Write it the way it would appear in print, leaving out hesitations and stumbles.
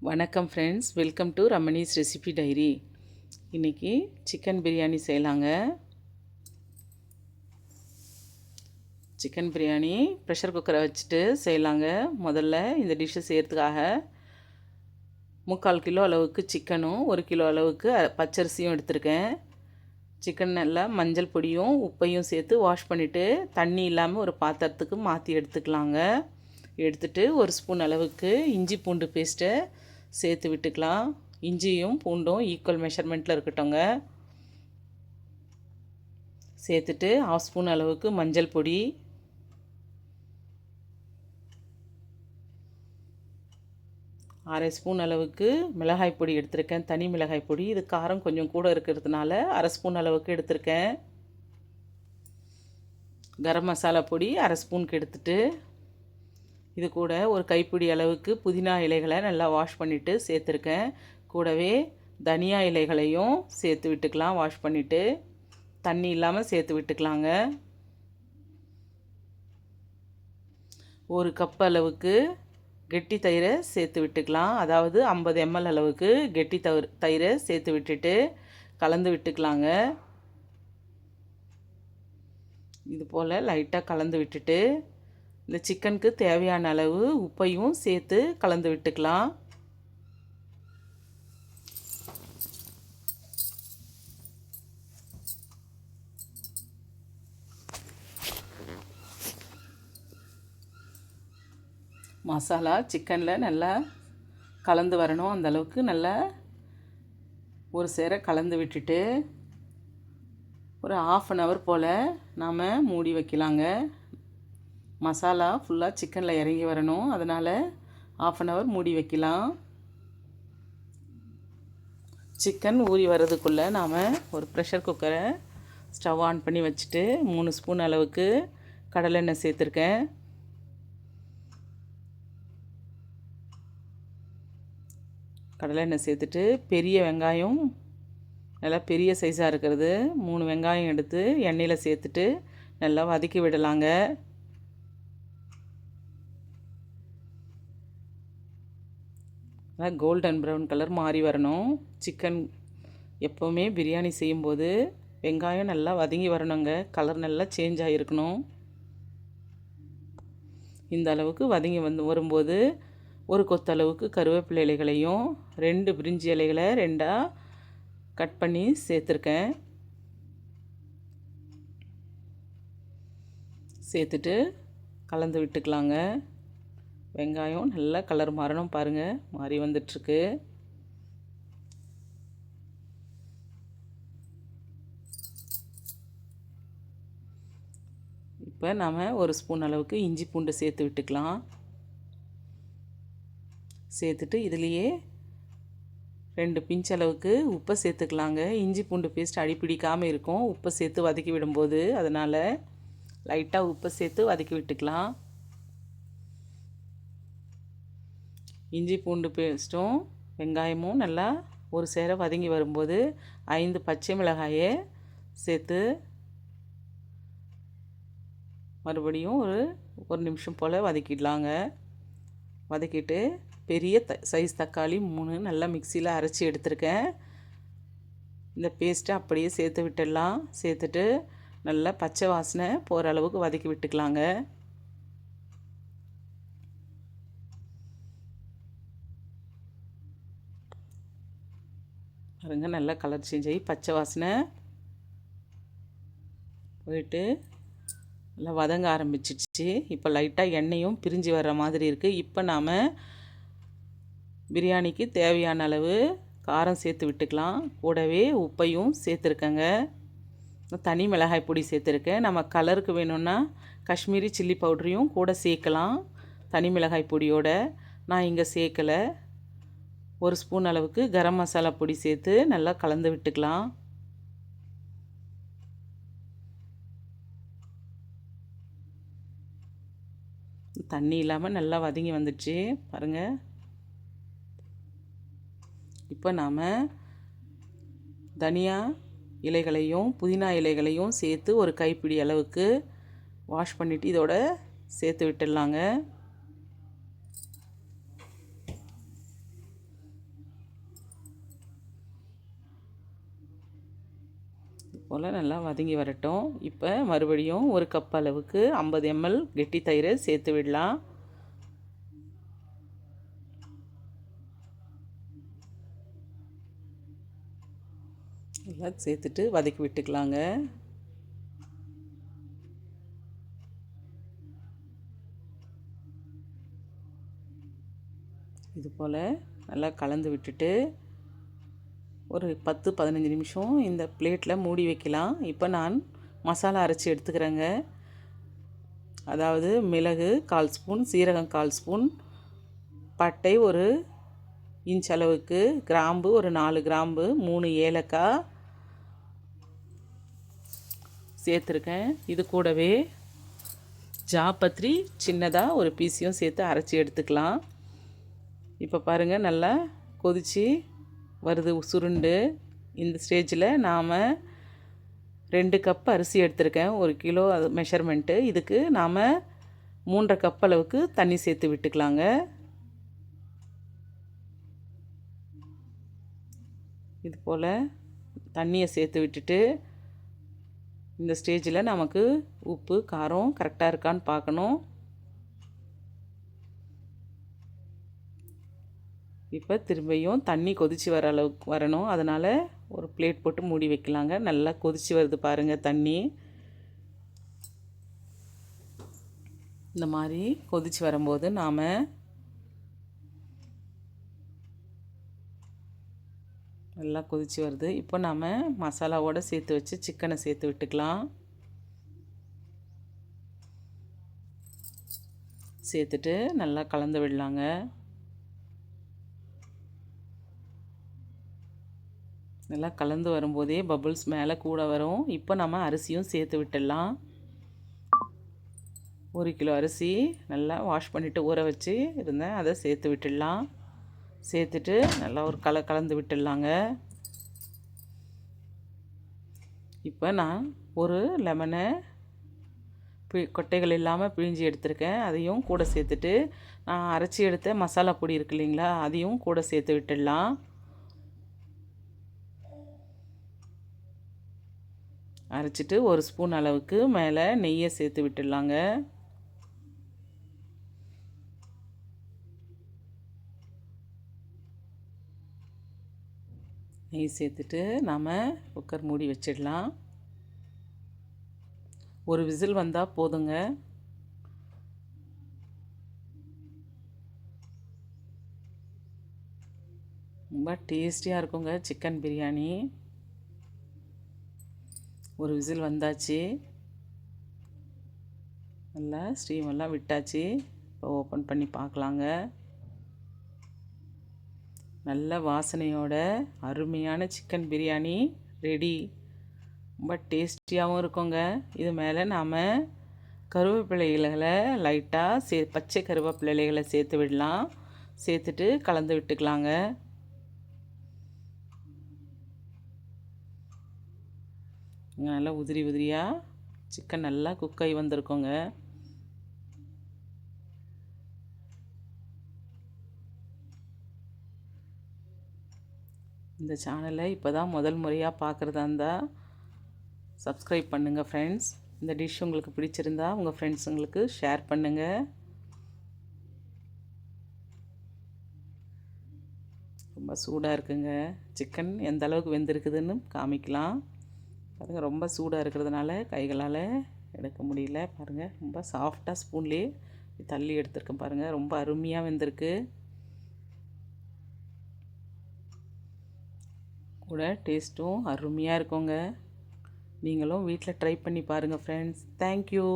வணக்கம் friends, welcome to Ramani's recipe diary. இன்றைக்கி chicken biryani செய்யலாங்க. சிக்கன் பிரியாணி ப்ரெஷர் குக்கரை வச்சுட்டு செய்யலாங்க. முதல்ல இந்த டிஷ்ஷை செய்கிறதுக்காக 3/4 கிலோ அளவுக்கு சிக்கனும் 1 கிலோ அளவுக்கு பச்சரிசியும் எடுத்திருக்கேன். சிக்கன் நல்லா மஞ்சள் பொடியும் உப்பையும் சேர்த்து வாஷ் பண்ணிவிட்டு தண்ணி இல்லாமல் ஒரு பாத்திரத்துக்கு மாற்றி எடுத்துக்கலாங்க. எடுத்துகிட்டு 1 ஸ்பூன் அளவுக்கு இஞ்சி பூண்டு பேஸ்ட்டை சேர்த்து விட்டுக்கலாம். இஞ்சியும் பூண்டும் ஈக்குவல் மெஷர்மெண்ட்டில் இருக்கட்டும்ங்க. சேர்த்துட்டு 1/2 ஸ்பூன் அளவுக்கு மஞ்சள் பொடி, 1/2 ஸ்பூன் அளவுக்கு மிளகாய் பொடி எடுத்திருக்கேன். தனி மிளகாய் பொடி, இது காரம் கொஞ்சம் கூட இருக்கிறதுனால 1/2 ஸ்பூன் அளவுக்கு எடுத்திருக்கேன். கரம் மசாலா பொடி 1/2 ஸ்பூனுக்கு எடுத்துட்டு இது கூட ஒரு கைப்பிடி அளவுக்கு புதினா இலைகளை நல்லா வாஷ் பண்ணிவிட்டு சேர்த்துருக்கேன். கூடவே தனியா இலைகளையும் சேர்த்து விட்டுக்கலாம். வாஷ் பண்ணிவிட்டு தண்ணி இல்லாமல் சேர்த்து விட்டுக்கலாங்க. 1 கப் அளவுக்கு கெட்டி தயிரை சேர்த்து விட்டுக்கலாம். அதாவது 50 ml அளவுக்கு கெட்டி தயிரை சேர்த்து விட்டுட்டு கலந்து விட்டுக்கலாங்க. இது போல் லைட்டாக கலந்து விட்டுட்டு இந்த சிக்கனுக்கு தேவையான அளவு உப்பையும் சேர்த்து கலந்து விட்டுக்கலாம். மசாலா சிக்கனில் நல்லா கலந்து வரணும். அந்தளவுக்கு நல்லா ஒரு சேர கலந்து விட்டுட்டு ஒரு 1/2 hour போல் நாம் மூடி வைக்கலாங்க. மசாலா ஃபுல்லாக சிக்கனில் இறங்கி வரணும். அதனால் 1/2 hour மூடி வைக்கலாம். சிக்கன் ஊறி வர்றதுக்குள்ளே நாம் ஒரு ப்ரெஷர் குக்கரை ஸ்டவ் ஆன் பண்ணி வச்சுட்டு 3 ஸ்பூன் அளவுக்கு கடலெண்ணெய் சேர்த்துருக்கேன். கடலெண்ணெய் சேர்த்துட்டு பெரிய வெங்காயம், நல்லா பெரிய சைஸாக இருக்கிறது 3 வெங்காயம் எடுத்து எண்ணெயில் சேர்த்துட்டு நல்லா வதக்கி விடலாங்க. கோல்டன் ப்ரௌன் கலர் மாறி வரணும். சிக்கன் எப்போவுமே பிரியாணி செய்யும்போது வெங்காயம் நல்லா வதங்கி வரணுங்க. கலர் நல்லா சேஞ்ச் ஆகிருக்கணும். இந்த அளவுக்கு வதங்கி வரும்போது ஒரு கொத்தளவுக்கு கருவேப்பிலை இலைகளையும் 2 பிரிஞ்சி இலைகளை 2ஆக கட் பண்ணி சேர்த்துருக்கேன். சேர்த்துட்டு கலந்து விட்டுக்கலாங்க. வெங்காயம் நல்லா கலர் மாறணும். பாருங்கள், மாறி வந்துட்டுருக்கு. இப்போ நாம் 1 ஸ்பூன் அளவுக்கு இஞ்சி பூண்டு சேர்த்து விட்டுக்கலாம். சேர்த்துட்டு இதுலேயே 2 பிஞ்ச் அளவுக்கு உப்பை சேர்த்துக்கலாங்க. இஞ்சி பூண்டு பேஸ்ட் அடிப்பிடிக்காமல் இருக்கும் உப்பை சேர்த்து வதக்கி விடும்போது. அதனால் லைட்டாக உப்பை சேர்த்து வதக்கி விட்டுக்கலாம். இஞ்சி பூண்டு பேஸ்ட்டும் வெங்காயமும் நல்லா ஒரு சேர வதங்கி வரும்போது 5 பச்சை மிளகாயை சேர்த்து மறுபடியும் ஒரு நிமிஷம் போல் வதக்கிடலாங்க. வதக்கிட்டு பெரிய சைஸ் தக்காளி 3 நல்லா மிக்சியில் அரைச்சி எடுத்துருக்கேன். இந்த பேஸ்ட்டை அப்படியே சேர்த்து விட்டுடலாம். சேர்த்துட்டு நல்லா பச்சை வாசனை போகிற அளவுக்கு வதக்கி விட்டுக்கலாங்க. பாருங்க, நல்லா கலர் சேஞ்ச் ஆகி பச்சை வாசனை போயிட்டு நல்லா வதங்க ஆரம்பிச்சிடுச்சு. இப்போ லைட்டாக எண்ணெயும் பிரிஞ்சு வர்ற மாதிரி இருக்குது. இப்போ நாம் பிரியாணிக்கு தேவையான அளவு காரம் சேர்த்து விட்டுக்கலாம். கூடவே உப்பையும் சேர்த்துருக்கேங்க. தனி மிளகாய் பொடி சேர்த்துருக்கேன். நம்ம கலருக்கு வேணும்னா காஷ்மீரி சில்லி பவுடரையும் கூட சேர்க்கலாம் தனி மிளகாய் பொடியோட. நான் இங்கே சேர்க்கலை. 1 ஸ்பூன் அளவுக்கு கரம் மசாலா பொடி சேர்த்து நல்லா கலந்து விட்டுக்கலாம். தண்ணி இல்லாமல் நல்லா வதங்கி வந்துடுச்சு பாருங்கள். இப்போ நாம் தனியா இலைகளையும் புதினா இலைகளையும் சேர்த்து ஒரு கைப்பிடி அளவுக்கு வாஷ் பண்ணிவிட்டு இதோட சேர்த்து விட்டுடலாங்க. போல் நல்லா வதங்கி வரட்டும். இப்போ மறுபடியும் 1 கப் அளவுக்கு 50 ml கெட்டி தயிரை சேர்த்து விடலாம். எல்லாம் சேர்த்துட்டு வதக்கி விட்டுக்கலாங்க. இது போல் நல்லா கலந்து விட்டுட்டு ஒரு 10-15 நிமிஷம் இந்த பிளேட்டில் மூடி வைக்கலாம். இப்போ நான் மசாலா அரைச்சி எடுத்துக்கிறேங்க. அதாவது மிளகு 1/4 ஸ்பூன், சீரகம் 1/4 ஸ்பூன், பட்டை ஒரு இன்ச் அளவுக்கு, கிராம்பு ஒரு 4 கிராம்பு, 3 ஏலக்காய் சேர்த்துருக்கேன். இது கூடவே ஜாப்பத்திரி சின்னதாக ஒரு பீஸையும் சேர்த்து அரைச்சி எடுத்துக்கலாம். இப்போ பாருங்கள் நல்லா கொதித்து வருது சுருண்டு. இந்த ஸ்டேஜில் நாம் 2 கப் அரிசி எடுத்திருக்கேன், 1 கிலோ அது மெஷர்மெண்ட்டு. இதுக்கு நாம் 3.5 கப் அளவுக்கு தண்ணி சேர்த்து விட்டுக்கலாங்க. இது போல் தண்ணியை சேர்த்து விட்டுட்டு இந்த ஸ்டேஜில் நமக்கு உப்பு காரம் கரெக்டாக இருக்கான்னு பார்க்கணும். இப்போ திரும்பியும் தண்ணி கொதித்து வர அளவுக்கு வரணும். அதனால் ஒரு பிளேட் போட்டு மூடி வைக்கலாங்க. நல்லா கொதித்து வருது பாருங்கள் தண்ணி. இந்த மாதிரி கொதித்து வரும்போது நாம் நல்லா கொதித்து வருது. இப்போ நாம் மசாலாவோடு சேர்த்து வச்சு சிக்கனை சேர்த்து விட்டுக்கலாம். சேர்த்துட்டு நல்லா கலந்து விடலாங்க. நல்லா கலந்து வரும்போதே பபுள்ஸ் மேலே கூட வரும். இப்போ நம்ம அரிசியும் சேர்த்து விட்டுடலாம். 1 கிலோ அரிசி நல்லா வாஷ் பண்ணிவிட்டு ஊற வச்சு இருந்தேன், அதை சேர்த்து விட்டுடலாம். சேர்த்துட்டு நல்லா ஒரு கலந்து விட்டுடலாங்க. இப்போ நான் ஒரு லெமனை கொட்டைகள் இல்லாமல் பிழிஞ்சி எடுத்திருக்கேன், அதையும் கூட சேர்த்துட்டு நான் அரைச்சி எடுத்த மசாலா பொடி இருக்கு இல்லைங்களா, அதையும் கூட சேர்த்து விட்டுடலாம். அரைச்சிட்டு 1 ஸ்பூன் அளவுக்கு மேலே நெய்யை சேர்த்து விட்டுடலாங்க. நெய் சேர்த்துட்டு நாம் குக்கர் மூடி வச்சிடலாம். ஒரு விசில் வந்தால் போதுங்க. ரொம்ப டேஸ்டியாக இருக்குங்க சிக்கன் பிரியாணி. ஒரு விசில் வந்தாச்சு, நல்லா ஸ்டீமெல்லாம் விட்டாச்சு. இப்போ ஓப்பன் பண்ணி பார்க்கலாங்க. நல்ல வாசனையோட அருமையான சிக்கன் பிரியாணி ரெடி. ரொம்ப டேஸ்டியாகவும் இருக்குங்க. இது மேலே நாம் கருவேப்பிலை இலைகளை லைட்டாக பச்சை கருவேப்பிலை இலைகளை சேர்த்து விடலாம். சேர்த்துட்டு கலந்து விட்டுக்கலாங்க. நல்லா உதிரி உதிரியாக சிக்கன் நல்லா குக் ஆகி வந்திருக்கோங்க. இந்த சேனலை இப்போ தான் முதல் முறையாக பார்க்குறதா இருந்தால் சப்ஸ்கிரைப் பண்ணுங்கள் ஃப்ரெண்ட்ஸ். இந்த டிஷ் உங்களுக்கு பிடிச்சிருந்தா உங்கள் ஃப்ரெண்ட்ஸுங்களுக்கு ஷேர் பண்ணுங்கள். ரொம்ப சூடாக இருக்குங்க. சிக்கன் எந்த அளவுக்கு வெந்திருக்குதுன்னு காமிக்கலாம் பாருங்கள். ரொம்ப சூடாக இருக்கிறதுனால கைகளால் எடுக்க முடியல பாருங்கள். ரொம்ப சாஃப்டாக ஸ்பூன்லேயே தள்ளி எடுத்துருக்கேன் பாருங்கள். ரொம்ப அருமையாக வெந்திருக்கு. கூட டேஸ்ட்டும் அருமையாக இருக்குங்க. நீங்களும் வீட்டில் ட்ரை பண்ணி பாருங்கள் ஃப்ரெண்ட்ஸ். தேங்க்யூ.